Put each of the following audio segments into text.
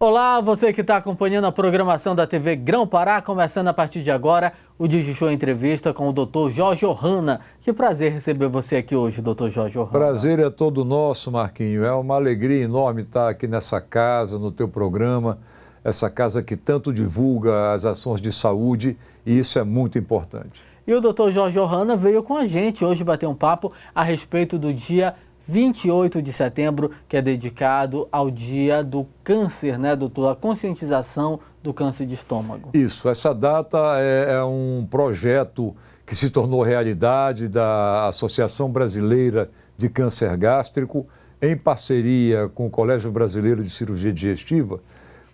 Olá, você que está acompanhando a programação da TV Grão-Pará, começando a partir de agora o DigiShow Entrevista com o Dr. Jorge Ohana. Que prazer receber você aqui hoje, Dr. Jorge Ohana. Prazer é todo nosso, Marquinho. É uma alegria enorme estar aqui nessa casa, no teu programa, essa casa que tanto divulga as ações de saúde, e isso é muito importante. E o Dr. Jorge Ohana veio com a gente hoje bater um papo a respeito do dia 28 de setembro, que é dedicado ao dia do câncer, né, doutor? A conscientização do câncer de estômago. Isso, essa data é um projeto que se tornou realidade da Associação Brasileira de Câncer Gástrico, em parceria com o Colégio Brasileiro de Cirurgia Digestiva,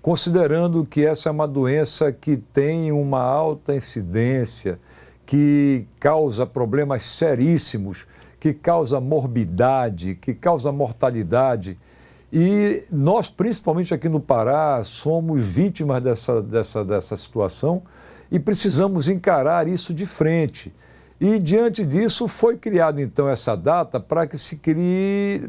considerando que essa é uma doença que tem uma alta incidência, que causa problemas seríssimos, que causa morbidade, que causa mortalidade. E nós, principalmente aqui no Pará, somos vítimas dessa situação e precisamos encarar isso de frente. E, diante disso, foi criada, então, essa data para que se crie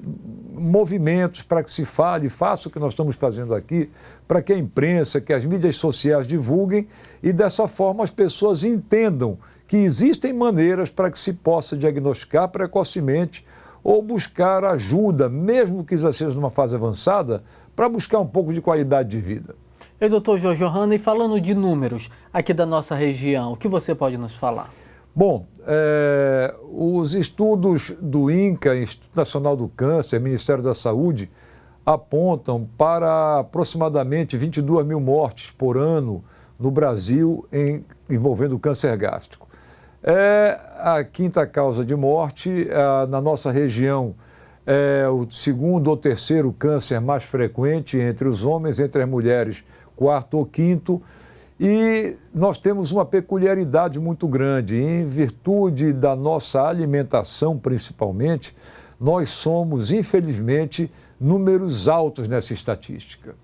movimentos, para que se fale, faça o que nós estamos fazendo aqui, para que a imprensa, que as mídias sociais divulguem e, dessa forma, as pessoas entendam que existem maneiras para que se possa diagnosticar precocemente ou buscar ajuda, mesmo que já seja numa fase avançada, para buscar um pouco de qualidade de vida. E doutor Jorge Ohana, e falando de números aqui da nossa região, o que você pode nos falar? Bom, os estudos do INCA, Instituto Nacional do Câncer, Ministério da Saúde, apontam para aproximadamente 22 mil mortes por ano no Brasil envolvendo o câncer gástrico. É a quinta causa de morte. Na nossa região é o segundo ou terceiro câncer mais frequente entre os homens, entre as mulheres, quarto ou quinto. E nós temos uma peculiaridade muito grande. Em virtude da nossa alimentação, principalmente, nós somos, infelizmente, números altos nessa estatística.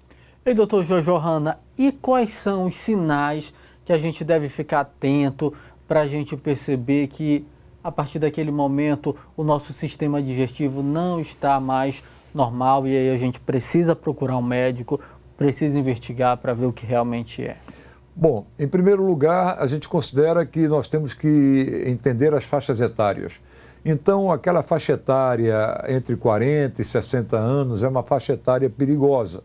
E doutor Jorge Ohana, e quais são os sinais que a gente deve ficar atento para a gente perceber que, a partir daquele momento, o nosso sistema digestivo não está mais normal e aí a gente precisa procurar um médico, precisa investigar para ver o que realmente é? Bom, em primeiro lugar, a gente considera que nós temos que entender as faixas etárias. Então, aquela faixa etária entre 40 e 60 anos é uma faixa etária perigosa.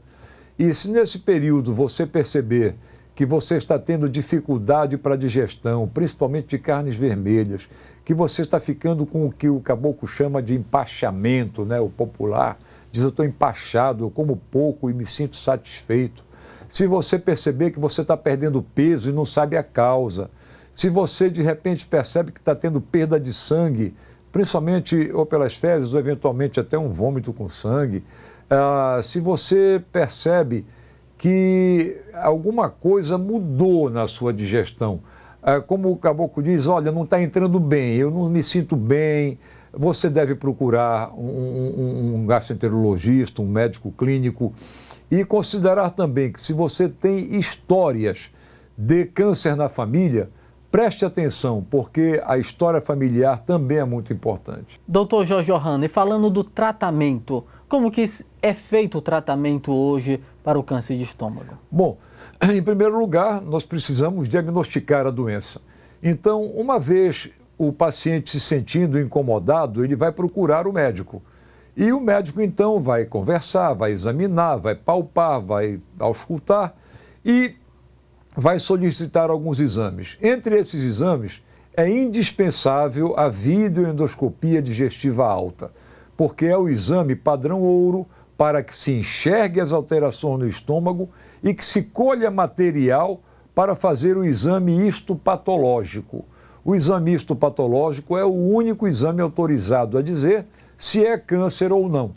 E se nesse período você perceber que você está tendo dificuldade para a digestão, principalmente de carnes vermelhas, que você está ficando com o que o caboclo chama de empachamento, né? O popular diz: eu estou empachado, eu como pouco e me sinto satisfeito. Se você perceber que você está perdendo peso e não sabe a causa, se você de repente percebe que está tendo perda de sangue, principalmente ou pelas fezes ou eventualmente até um vômito com sangue, se você percebe que alguma coisa mudou na sua digestão, como o caboclo diz: olha, não está entrando bem, eu não me sinto bem, você deve procurar um gastroenterologista, um médico clínico, e considerar também que, se você tem histórias de câncer na família, preste atenção, porque a história familiar também é muito importante. Doutor Jorge Ohana, e falando do tratamento, como que é feito o tratamento hoje para o câncer de estômago? Bom, em primeiro lugar, nós precisamos diagnosticar a doença. Então, uma vez o paciente se sentindo incomodado, ele vai procurar o médico. E o médico, então, vai conversar, vai examinar, vai palpar, vai auscultar e vai solicitar alguns exames. Entre esses exames, é indispensável a videoendoscopia digestiva alta, porque é o exame padrão ouro para que se enxergue as alterações no estômago e que se colha material para fazer o exame histopatológico. O exame histopatológico é o único exame autorizado a dizer se é câncer ou não.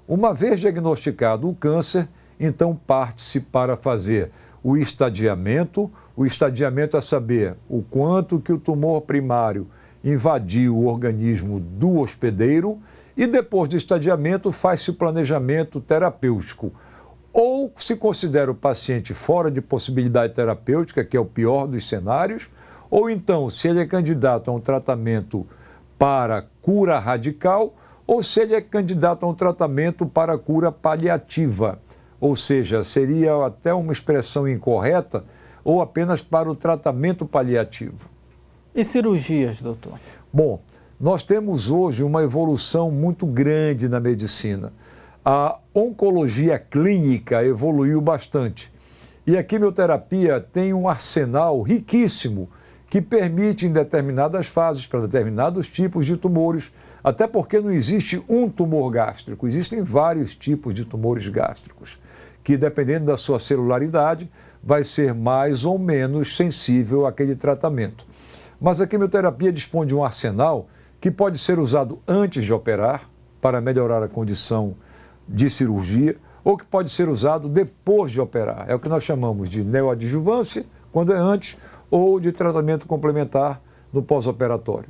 Uma vez diagnosticado o câncer, então parte-se para fazer o estadiamento. O estadiamento é saber o quanto que o tumor primário invadiu o organismo do hospedeiro, e depois do estadiamento faz-se o planejamento terapêutico. Ou se considera o paciente fora de possibilidade terapêutica, que é o pior dos cenários, ou então, se ele é candidato a um tratamento para cura radical, ou se ele é candidato a um tratamento para cura paliativa. ou seja, seria até uma expressão incorreta, ou apenas para o tratamento paliativo. E cirurgias, doutor? Bom, nós temos hoje uma evolução muito grande na medicina. A oncologia clínica evoluiu bastante. E a quimioterapia tem um arsenal riquíssimo que permite, em determinadas fases, para determinados tipos de tumores, até porque não existe um tumor gástrico, existem vários tipos de tumores gástricos, que, dependendo da sua celularidade, vai ser mais ou menos sensível àquele tratamento. Mas a quimioterapia dispõe de um arsenal que pode ser usado antes de operar, para melhorar a condição de cirurgia, ou que pode ser usado depois de operar. É o que nós chamamos de neoadjuvância, quando é antes, ou de tratamento complementar no pós-operatório.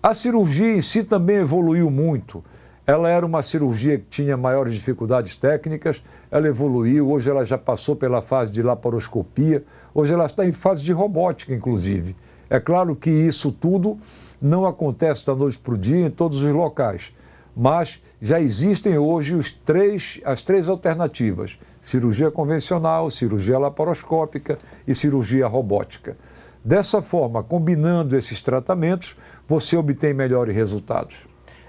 A cirurgia em si também evoluiu muito. Ela era uma cirurgia que tinha maiores dificuldades técnicas, ela evoluiu, hoje ela já passou pela fase de laparoscopia, hoje ela está em fase de robótica, inclusive. É claro que isso tudo não acontece da noite para o dia em todos os locais, mas já existem hoje as três alternativas: cirurgia convencional, cirurgia laparoscópica e cirurgia robótica. Dessa forma, combinando esses tratamentos, você obtém melhores resultados.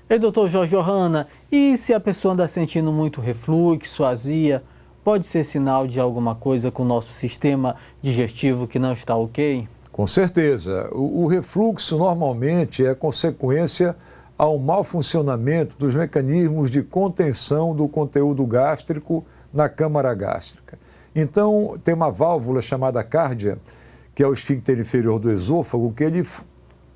E doutor Jorge Ohana, e se a pessoa anda sentindo muito refluxo, azia, pode ser sinal de alguma coisa com o nosso sistema digestivo que não está ok? Com certeza. O refluxo normalmente é consequência ao mau funcionamento dos mecanismos de contenção do conteúdo gástrico na câmara gástrica. Então, tem uma válvula chamada cárdia, que é o esfíncter inferior do esôfago, que ele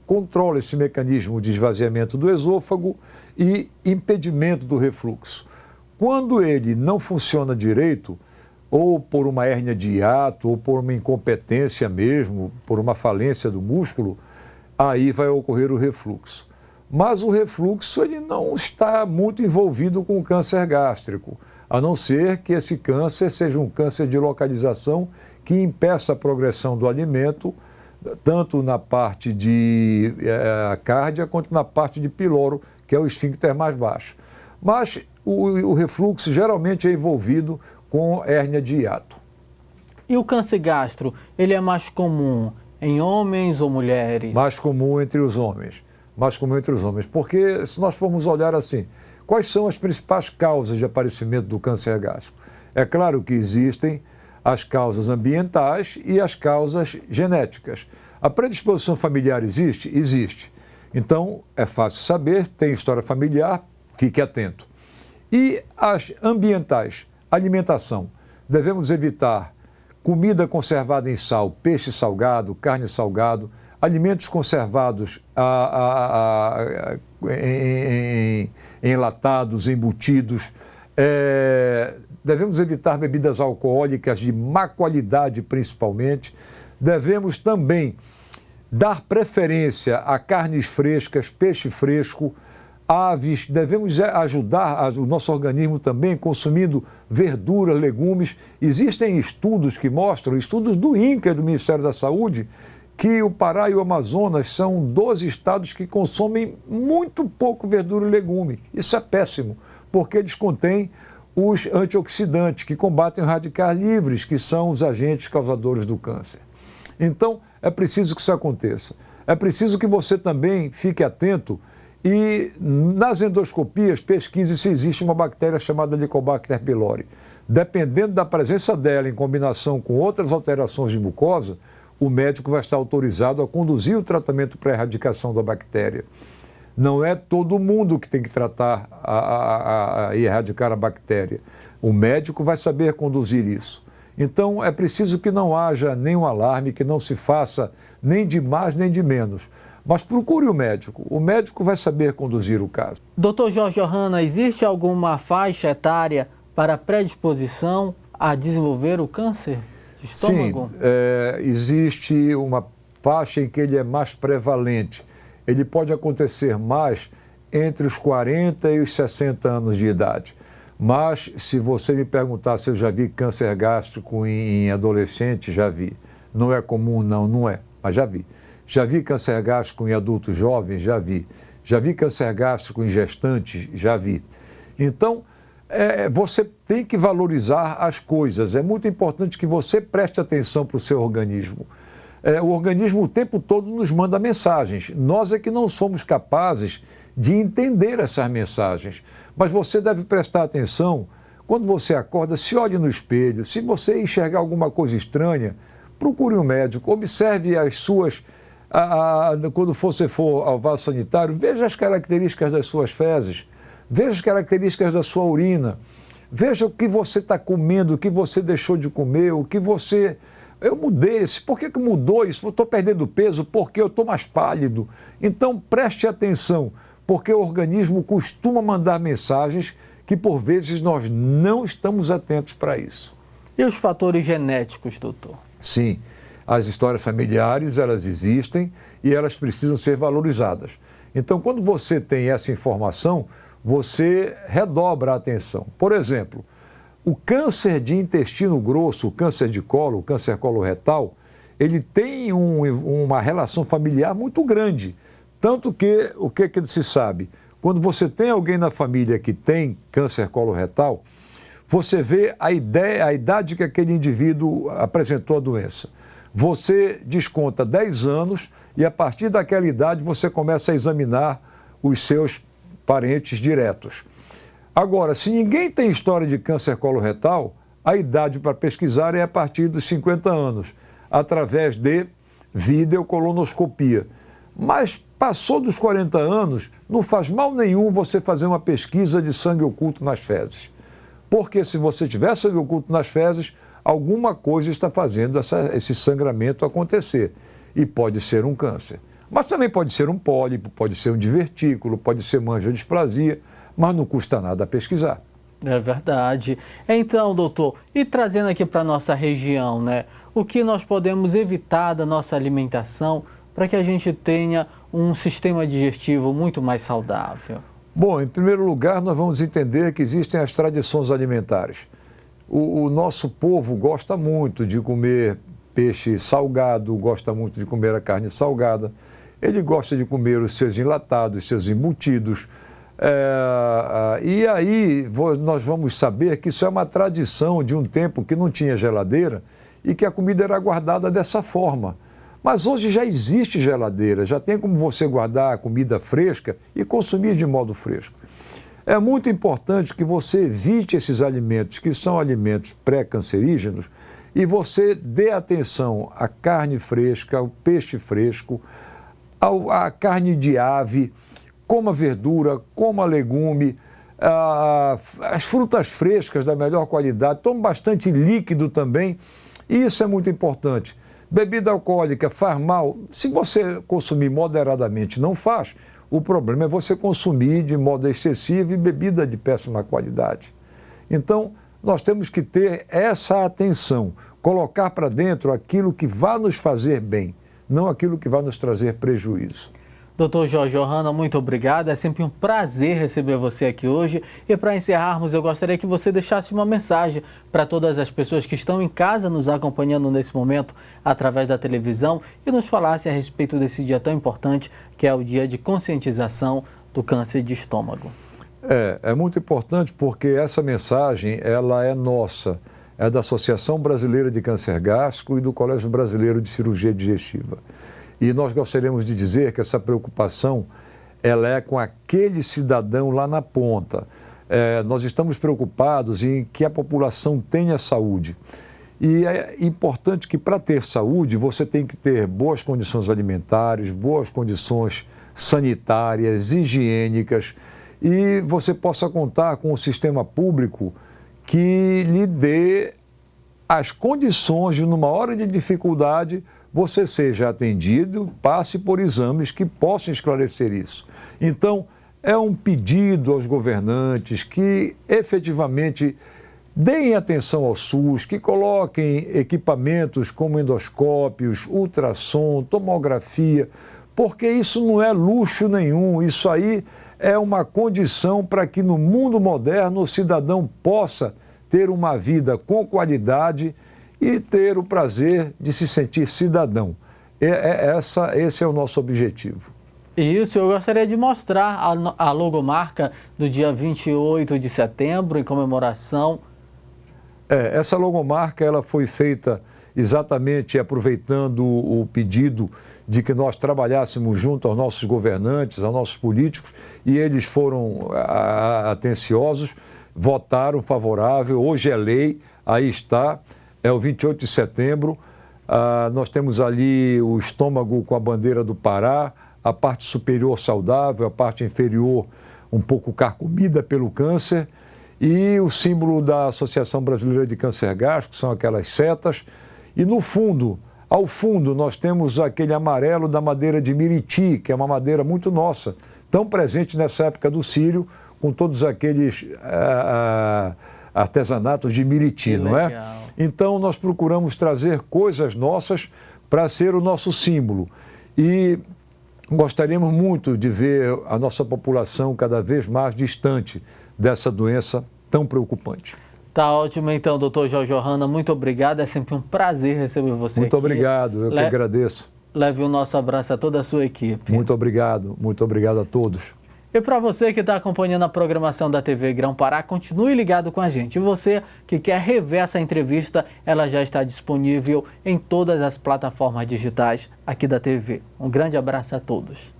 controla esse mecanismo de esvaziamento do esôfago e impedimento do refluxo. Quando ele não funciona direito, ou por uma hérnia de hiato, ou por uma incompetência mesmo, por uma falência do músculo, aí vai ocorrer o refluxo. Mas o refluxo ele não está muito envolvido com o câncer gástrico, a não ser que esse câncer seja um câncer de localização que impeça a progressão do alimento, tanto na parte de cárdia quanto na parte de piloro, que é o esfíncter mais baixo. Mas o refluxo geralmente é envolvido com hérnia de hiato. E o câncer gastro, ele é mais comum em homens ou mulheres? Mais comum entre os homens. Mais comum entre os homens. Porque se nós formos olhar assim, quais são as principais causas de aparecimento do câncer gástrico? É claro que existem as causas ambientais e as causas genéticas. A predisposição familiar existe? Existe. Então, é fácil saber, tem história familiar, fique atento. E as ambientais? Alimentação. Devemos evitar comida conservada em sal, peixe salgado, carne salgado, alimentos conservados em enlatados, embutidos. Devemos evitar bebidas alcoólicas de má qualidade, principalmente. Devemos também dar preferência a carnes frescas, peixe fresco, aves. Devemos ajudar o nosso organismo também consumindo verduras, legumes. Existem estudos que mostram, estudos do INCA, do Ministério da Saúde, que o Pará e o Amazonas são 12 estados que consomem muito pouco verdura e legume. Isso é péssimo, porque eles contêm os antioxidantes que combatem os radicais livres, que são os agentes causadores do câncer. Então, é preciso que isso aconteça. É preciso que você também fique atento e, nas endoscopias, pesquise se existe uma bactéria chamada Helicobacter pylori. Dependendo da presença dela em combinação com outras alterações de mucosa, o médico vai estar autorizado a conduzir o tratamento para a erradicação da bactéria. Não é todo mundo que tem que tratar e erradicar a bactéria. O médico vai saber conduzir isso. Então, é preciso que não haja nenhum alarme, que não se faça nem de mais nem de menos. Mas procure o médico. O médico vai saber conduzir o caso. Doutor Jorge Ohana, existe alguma faixa etária para predisposição a desenvolver o câncer de estômago? Sim, existe uma faixa em que ele é mais prevalente. Ele pode acontecer mais entre os 40 e os 60 anos de idade. Mas, se você me perguntar se eu já vi câncer gástrico em adolescente, já vi. Não é comum, não é, mas já vi. Já vi câncer gástrico em adultos jovens, já vi. Já vi câncer gástrico em gestantes, já vi. Então, você tem que valorizar as coisas. É muito importante que você preste atenção para o seu organismo. O organismo o tempo todo nos manda mensagens. Nós é que não somos capazes de entender essas mensagens. Mas você deve prestar atenção quando você acorda, se olhe no espelho. Se você enxergar alguma coisa estranha, procure um médico, observe as suas... quando você for ao vaso sanitário, veja as características das suas fezes, veja as características da sua urina, veja o que você está comendo, o que você deixou de comer, o que você... Eu mudei isso, por que mudou isso? Eu estou perdendo peso, porque eu estou mais pálido. Então preste atenção, porque o organismo costuma mandar mensagens que por vezes nós não estamos atentos para isso. E os fatores genéticos, doutor? Sim, as histórias familiares, elas existem e elas precisam ser valorizadas. Então, quando você tem essa informação, você redobra a atenção. Por exemplo, o câncer de intestino grosso, o câncer de colo, o câncer coloretal, ele tem uma relação familiar muito grande. Tanto que, o que se sabe? Quando você tem alguém na família que tem câncer coloretal, você vê a idade que aquele indivíduo apresentou a doença. Você desconta 10 anos e a partir daquela idade você começa a examinar os seus parentes diretos. Agora, se ninguém tem história de câncer coloretal, a idade para pesquisar é a partir dos 50 anos, através de videocolonoscopia. Mas passou dos 40 anos, não faz mal nenhum você fazer uma pesquisa de sangue oculto nas fezes. Porque se você tiver sangue oculto nas fezes, alguma coisa está fazendo esse sangramento acontecer. E pode ser um câncer. Mas também pode ser um pólipo, pode ser um divertículo, pode ser uma angiodisplasia, mas não custa nada pesquisar. É verdade. Então, doutor, e trazendo aqui para a nossa região, né? O que nós podemos evitar da nossa alimentação para que a gente tenha um sistema digestivo muito mais saudável? Bom, em primeiro lugar, nós vamos entender que existem as tradições alimentares. O nosso povo gosta muito de comer peixe salgado, gosta muito de comer a carne salgada, ele gosta de comer os seus enlatados, seus embutidos. E aí nós vamos saber que isso é uma tradição de um tempo que não tinha geladeira e que a comida era guardada dessa forma. Mas hoje já existe geladeira, já tem como você guardar a comida fresca e consumir de modo fresco. É muito importante que você evite esses alimentos que são alimentos pré-cancerígenos e você dê atenção à carne fresca, ao peixe fresco, à carne de ave, coma verdura, coma legume, as frutas frescas da melhor qualidade, tome bastante líquido também, e isso é muito importante. Bebida alcoólica faz mal, se você consumir moderadamente não faz, o problema é você consumir de modo excessivo e bebida de péssima qualidade. Então, nós temos que ter essa atenção, colocar para dentro aquilo que vai nos fazer bem, não aquilo que vai nos trazer prejuízo. Doutor Jorge Ohana, muito obrigado. É sempre um prazer receber você aqui hoje. E para encerrarmos, eu gostaria que você deixasse uma mensagem para todas as pessoas que estão em casa nos acompanhando nesse momento através da televisão e nos falasse a respeito desse dia tão importante que é o dia de conscientização do câncer de estômago. É muito importante porque essa mensagem ela é nossa, é da Associação Brasileira de Câncer Gástrico e do Colégio Brasileiro de Cirurgia Digestiva. E nós gostaríamos de dizer que essa preocupação ela é com aquele cidadão lá na ponta. Nós estamos preocupados em que a população tenha saúde. E é importante que para ter saúde você tem que ter boas condições alimentares, boas condições sanitárias, higiênicas, e você possa contar com um sistema público que lhe dê as condições de, numa hora de dificuldade, você seja atendido, passe por exames que possam esclarecer isso. Então, é um pedido aos governantes que efetivamente deem atenção ao SUS, que coloquem equipamentos como endoscópios, ultrassom, tomografia, porque isso não é luxo nenhum, isso aí é uma condição para que no mundo moderno o cidadão possa ter uma vida com qualidade e ter o prazer de se sentir cidadão. Esse é o nosso objetivo. Isso, eu gostaria de mostrar a logomarca do dia 28 de setembro, em comemoração. Essa logomarca ela foi feita exatamente aproveitando o pedido de que nós trabalhássemos junto aos nossos governantes, aos nossos políticos, e eles foram atenciosos, votaram favorável, hoje é lei, aí está, é o 28 de setembro, nós temos ali o estômago com a bandeira do Pará, a parte superior saudável, a parte inferior um pouco carcomida pelo câncer, e o símbolo da Associação Brasileira de Câncer Gástrico, que são aquelas setas. E no fundo, ao fundo, nós temos aquele amarelo da madeira de Miriti, que é uma madeira muito nossa, tão presente nessa época do Círio, com todos aqueles artesanatos de Miriti, não é? Então, nós procuramos trazer coisas nossas para ser o nosso símbolo. E gostaríamos muito de ver a nossa população cada vez mais distante dessa doença tão preocupante. Tá ótimo, então, doutor Jorge Ohana, muito obrigado, é sempre um prazer receber você muito aqui. Muito obrigado, eu que agradeço. Leve o nosso abraço a toda a sua equipe. Muito obrigado a todos. E para você que está acompanhando a programação da TV Grão-Pará, continue ligado com a gente. E você que quer rever essa entrevista, ela já está disponível em todas as plataformas digitais aqui da TV. Um grande abraço a todos.